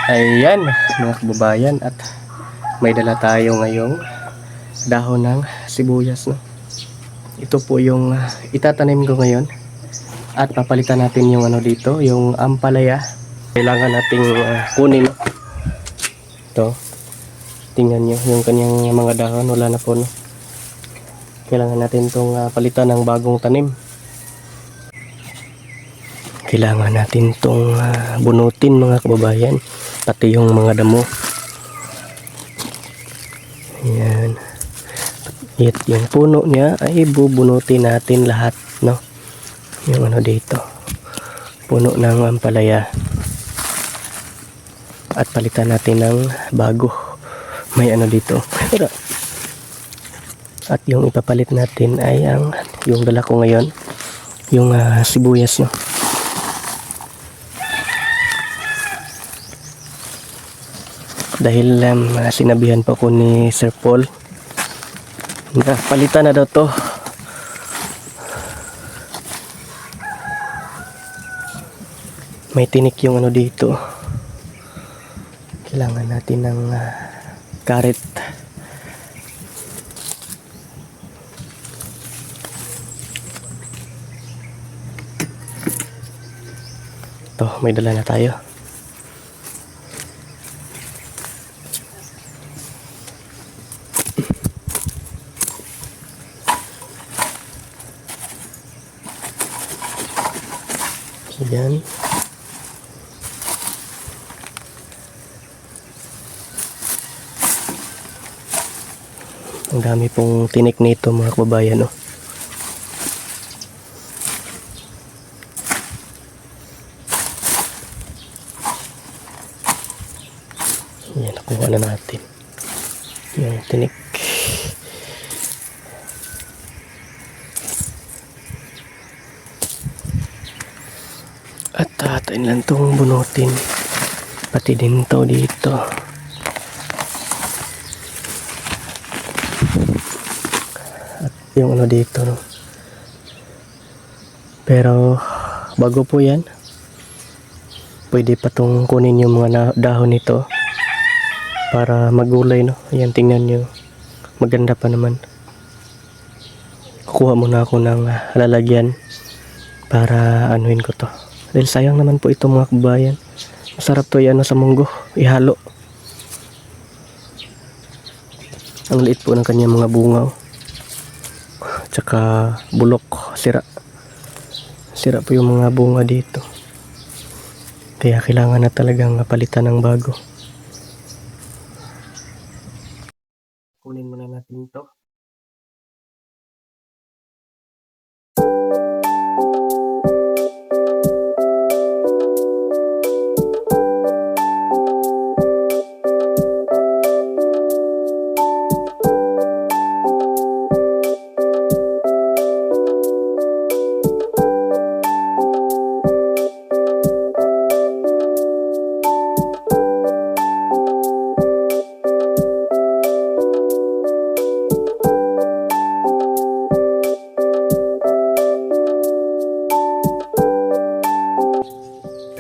Ayan mga kababayan, at may dala tayo ngayong dahon ng sibuyas, no? Ito po yung itatanim ko ngayon, at papalitan natin yung ano dito, yung ampalaya. Kailangan nating kunin ito. Tingnan nyo yung kanyang mga dahon, wala na po, no? Kailangan natin itong palitan ng bagong tanim. Kailangan natin itong bunutin mga kababayan, pati yung mga damo. Ayan. At yung puno niya ay bubunutin natin lahat, no? Yung ano dito, puno ng ampalaya. At palitan natin ng bago. May ano dito. At yung ipapalit natin ay yung dala ko ngayon, yung sibuyas, no? Dahil sinabihan pa ko ni Sir Paul na palitan na daw to. May tinik yung ano dito. Kailangan natin ng karet. To, may dala na tayo. Ayan. Ang dami pong tinik nito mga kababayan, no? Ayan, nakuha na natin yung tinik. At tatain lang itong bunutin, pati din to dito. At yung ano dito, no? Pero bago po yan, pwede pa itong kunin yung mga dahon nito para magulay, no? Ayan, tingnan nyo, maganda pa naman. Kuha muna ako ng lalagyan para anuhin ko to. Dahil sayang naman po ito mga kabayan. Masarap to yan sa munggo, ihalo. Ang liit po ng kanyang mga bunga, tsaka bulok, sira. Sira po yung mga bunga dito. Kaya kailangan na talagang palitan ng bago. Kunin muna natin ito.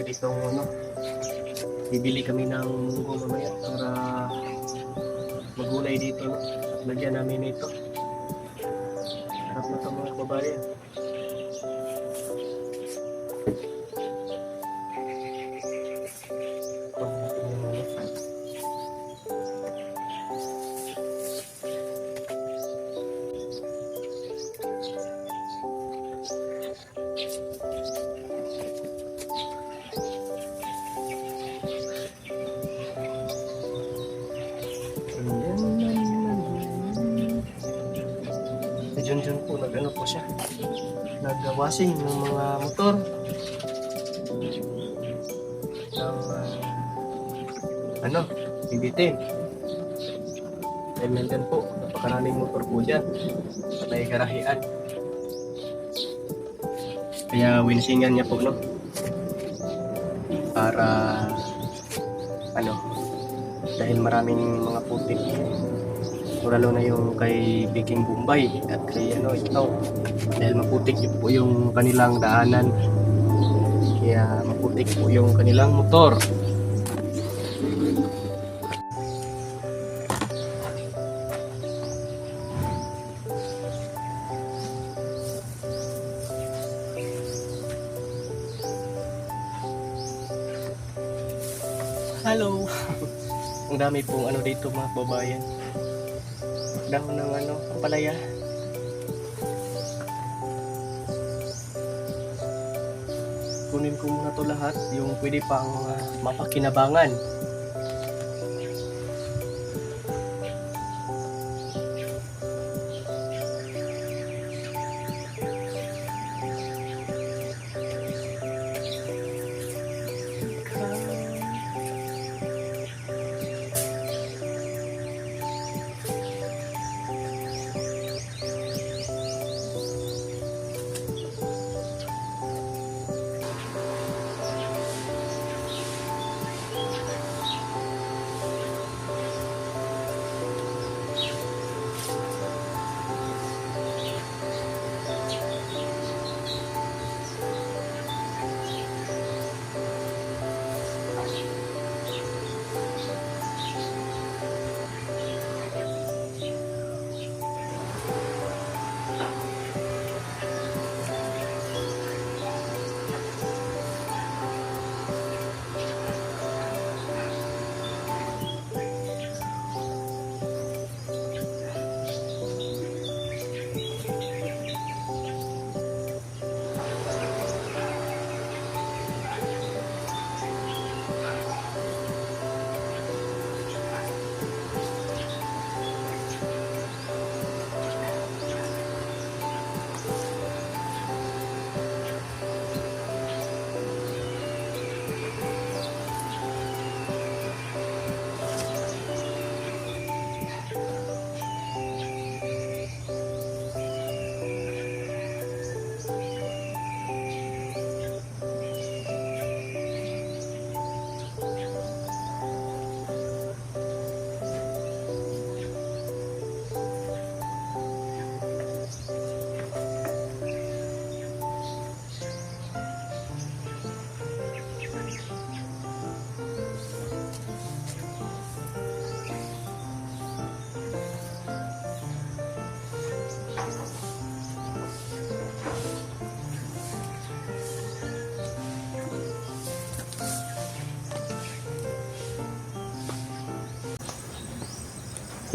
Itong ano, bibili kami ng munggo mamaya para magulay dito, no? Lagyan namin ito. Harap na ito mga kababayan. Junjun po, nag-ano po siya, nag-washing ng mga motor ng bibitin. And nandyan po, napakaraming motor po dyan, patay karahian. Kaya winsingan niya po, no? Para dahil maraming mga putik, lalo na yung kay Biking Bombay at kay ito, dahil maputik po yung kanilang daanan, kaya maputik po yung kanilang motor. Hello. Ang dami pong ano dito mga kababayan. Dahon ng ano, ampalaya. Kunin ko muna to lahat, yung pwede pang mapakinabangan.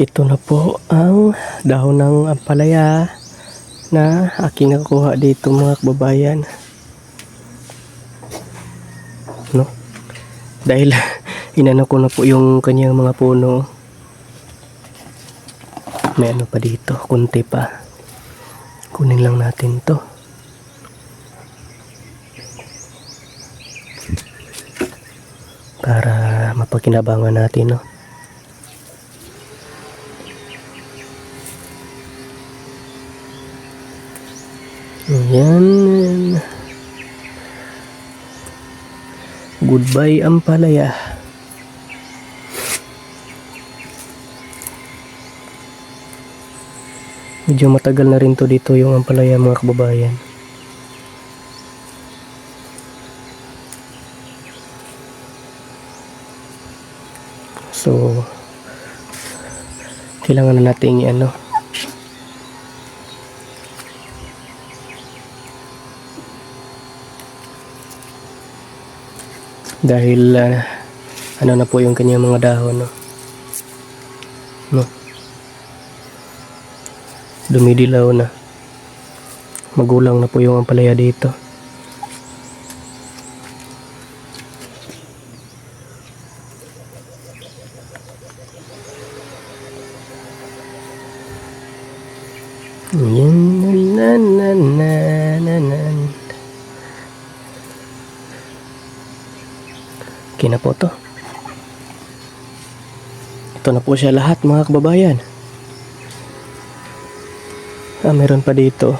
Ito na po ang dahon ng ampalaya na aking nakuha dito mga kababayan. No? Dahil inano ko na po yung kanyang mga puno. May ano pa dito, kunti pa. Kunin lang natin to. Para mapakinabangan natin, no? Ayan. Goodbye ampalaya. Medyo matagal na rin to dito yung ampalaya mga kababayan. So kailangan na natin i-ano, dahil ano na po yung kanyang mga dahon, no? Dumidilaw na, magulang na po yung ampalaya dito. Okay na po to. Ito na po siya lahat mga kababayan. Meron pa dito.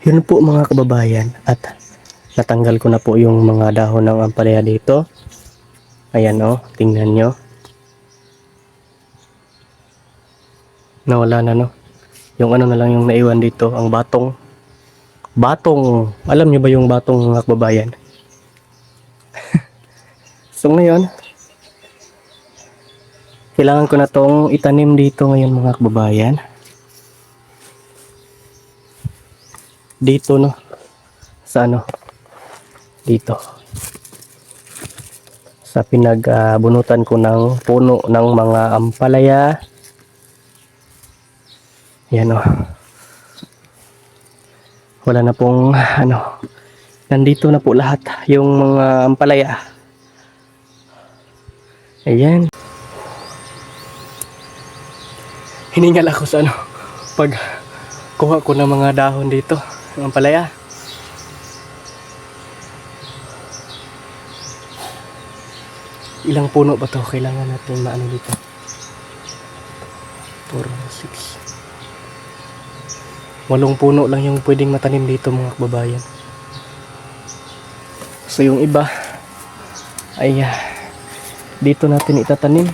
Yun po mga kababayan, at natanggal ko na po yung mga dahon ng ampalaya dito. Ayan o, tingnan nyo. Nawala na no. Yung ano na lang yung naiwan dito, ang batong. Batong! Alam nyo ba yung batong mga kababayan? So ngayon, kailangan ko na tong itanim dito ngayon mga kababayan. Dito no. Sa ano? Dito. Sa pinagbunutan ko ng puno ng mga ampalaya. Yan o. Wala na pong ano. Nandito na po lahat yung mga ampalaya. Ayan. Hiningal ako sa ano. Pag kuha ko ng mga dahon dito. Ng ampalaya. Ilang puno ba to? Kailangan natin maano dito. 4, 6. 8 puno lang yung pwedeng matanim dito mga kababayan. So yung iba ay dito natin itatanim.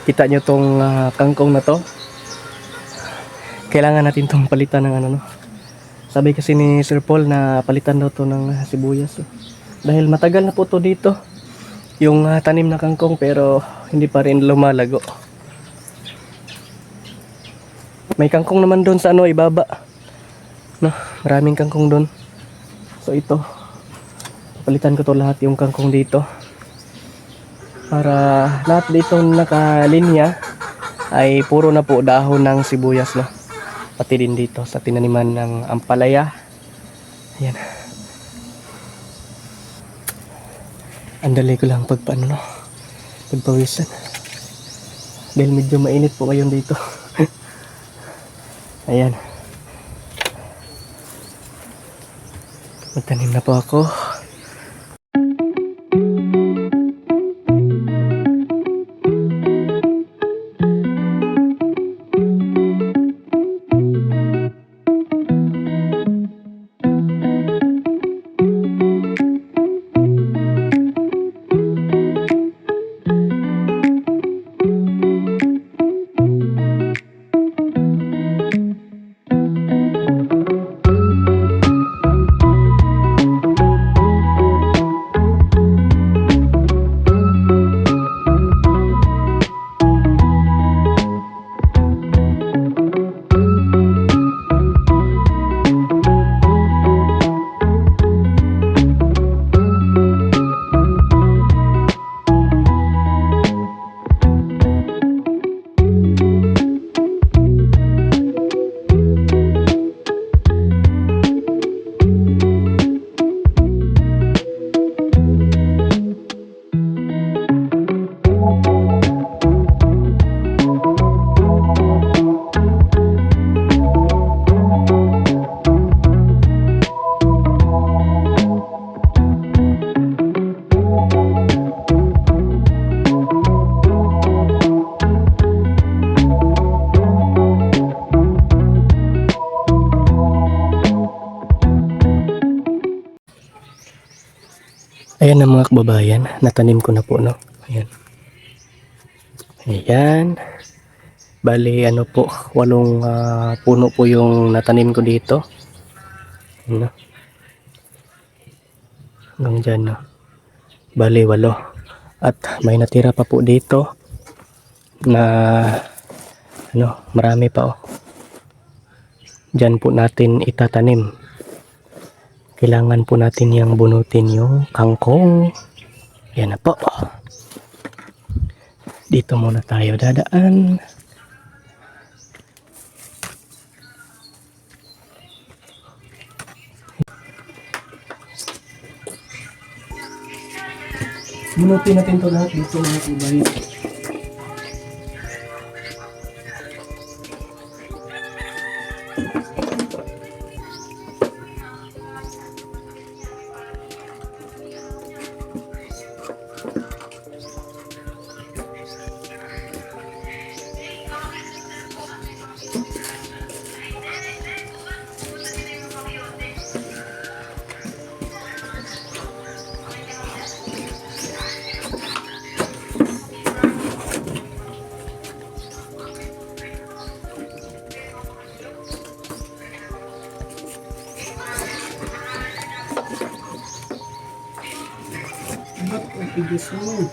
Kita nyo tong kangkong na to. Kailangan natin tong palitan ng ano no. Sabi kasi ni Sir Paul na palitan daw to ng sibuyas. Dahil matagal na po to dito. Yung tanim na kangkong pero hindi pa rin lumalago. May kangkong naman doon sa ano ibaba. No, maraming kangkong doon. So ito. Palitan ko to lahat yung kangkong dito. Para lahat dito nakalinya ay puro na po dahon ng sibuyas no. Pati din dito sa tinaniman ng ampalaya. Ayan. Andali ko lang pagpaano no. Pagpawisan. Dahil medyo mainit po ngayon dito. Ayan. Magtanim na po ako. Ayan na mga kababayan, natanim ko na po no. Ayan. Ayan. Bali ano po, 8 puno po yung natanim ko dito. Ayan, no? Hanggang dyan no. Bali 8. At may natira pa po dito na ano, marami pa oh. Dyan po natin itatanim. Kailangan po natin yung bunutin yung kangkong. Yan na po. Dito muna tayo dadaan. Bunutin natin ito lahat dito mga kababayan. Tigis mo.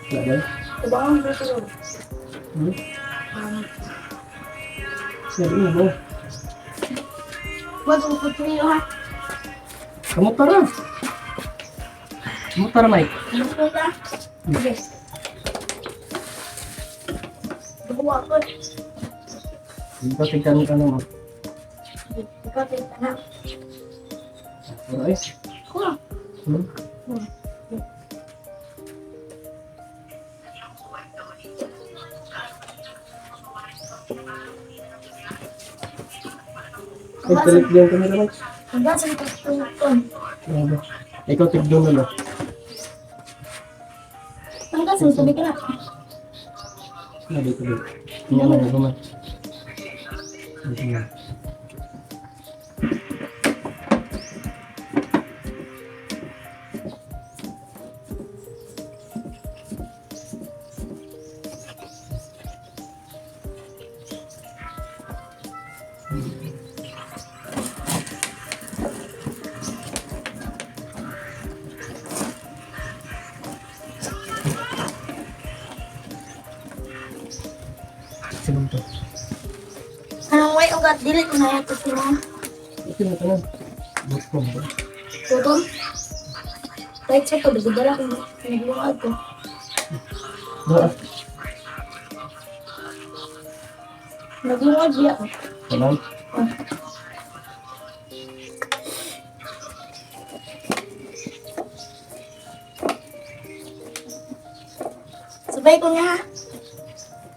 Lagay. Tabangan ko ito. Sige mo. Ba't upot niyo ha? Kamu tara. Kamu tara, Mike. Upot ha? Sige. Bawa ko. Dito tignan ka naman. Ikaw tingnan na. Alright. Kuha. Ay, balik din kami naman. Hanggang sa ito. Ikaw tignan na lang. Hanggang sa tubig ka na. Dito. Hindi naman naman. Dito na. Sinong to? Anong way ugat dili ko na ito sila. Ito na tanan. Bukong ba? Tutong. Kahit sa ito, bigdala ko. Nagluwag ko. Doon. Nagluwag diya ko. Tanan. Sabay ko nga ha.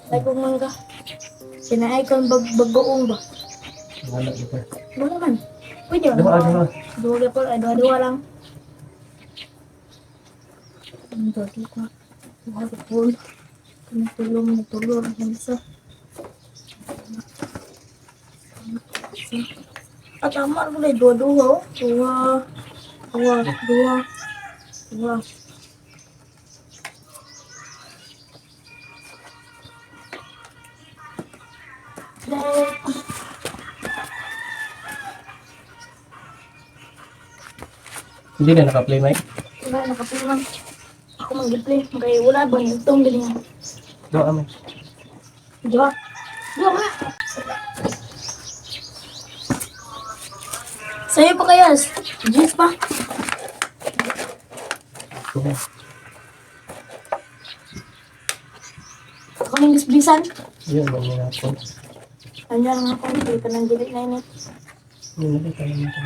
Sabay ko mangga. Sinaay ko ang bagoong ba? Wala dito. Ano naman? Pwede ba? Dua. Dua po, dua lang. Ang dati ko. Dua po. Tulong. Ang isa. At tama ko na, dua. Hindi na naka-play, Mike? Wala, nakaplay man. Ako mag-play. Kaya wala ba? Itong ganyan. Doon, Amay. Diba? Diba nga? Sa'yo pa kaya? Jeans pa? Ako ng bisbisan? Yun, ganyan ako. Andiyan nga ako. Hindi ka nang gilit na init. Yun, nakita naman ito.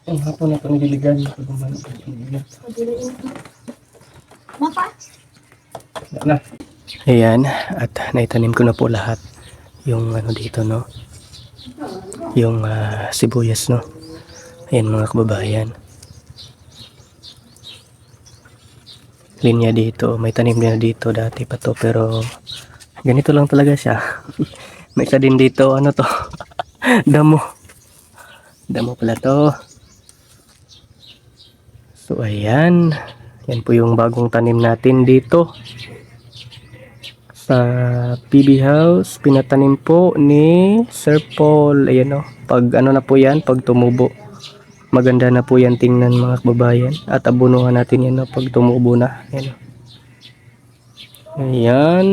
Ang hapon na ito nililigan. O, gilit init. Mapa? Na. Ayan, at naitanim ko na po lahat yung ano dito, no? Yung sibuyas, no? Ayan mga kababayan. Linya dito, may tanim din na dito dati pa to, pero ganito lang talaga siya. May isa din dito, ano to? Damo. Damo pala to. So ayan, yan po yung bagong tanim natin dito sa PB House. Pinatanim po ni Sir Paul. Ayan o, pag ano na po yan, pag tumubo, maganda na po yan tingnan mga kababayan. At abunuhan natin yan o, pag tumubo na. Ayan o. Ayan,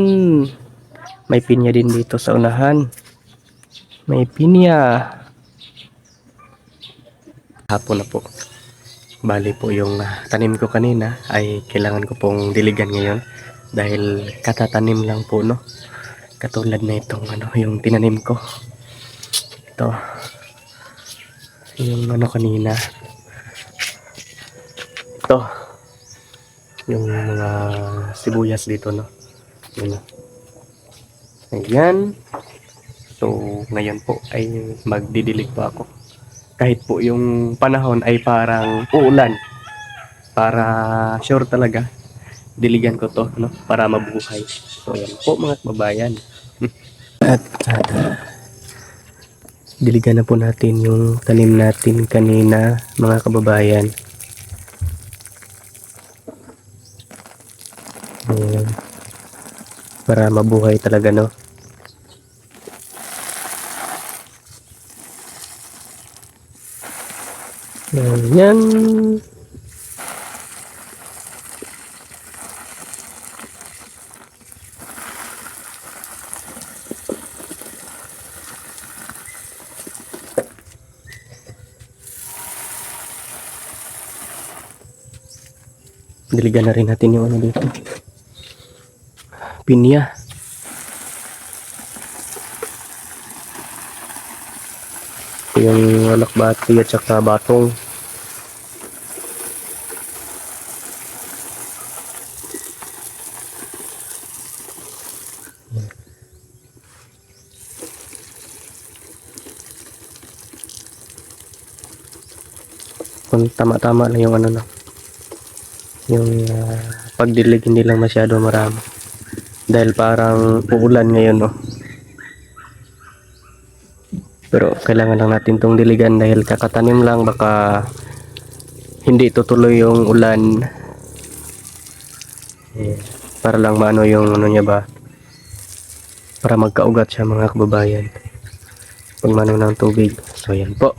may pinya din dito sa unahan. May pinya. Hapon na po. Bali po yung tanim ko kanina ay kailangan ko pong diligan ngayon dahil katatanim lang po, no? Katulad na itong ano, yung tinanim ko. Ito. Yung ano kanina. Ito. Yung mga sibuyas dito, no? Yun. Ayan. So, ngayon po ay magdidilig po ako. Kahit po yung panahon ay parang uulan, para sure talaga diligan ko to, no, para mabuhay. So yan po mga kababayan. at diligan na po natin yung tanim natin kanina mga kababayan. Ayan. Para mabuhay talaga, no. Yan. Diligan na rin natin yung ano dito. Pinya. Yung alakbati at saka batong. Kung tama-tama lang yung ano na. Yung pagdilig hindi lang masyado marami. Dahil parang uulan ngayon, no. Pero kailangan lang natin tong diligan dahil kakatanim lang, baka hindi tutuloy yung ulan. Para lang maano yung ano niya ba, para magkaugat siya mga kababayan pag mano ng tubig. So yan po.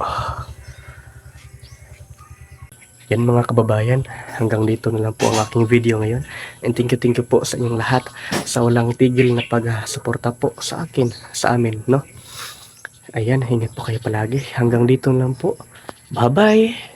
Yan mga kababayan, hanggang dito na lang po ang aking video ngayon. And thank you po sa inyong lahat sa walang tigil na pag-suporta po sa akin, sa amin, no. Ayan, ingat po kayo palagi. Hanggang dito na lang po. Bye bye.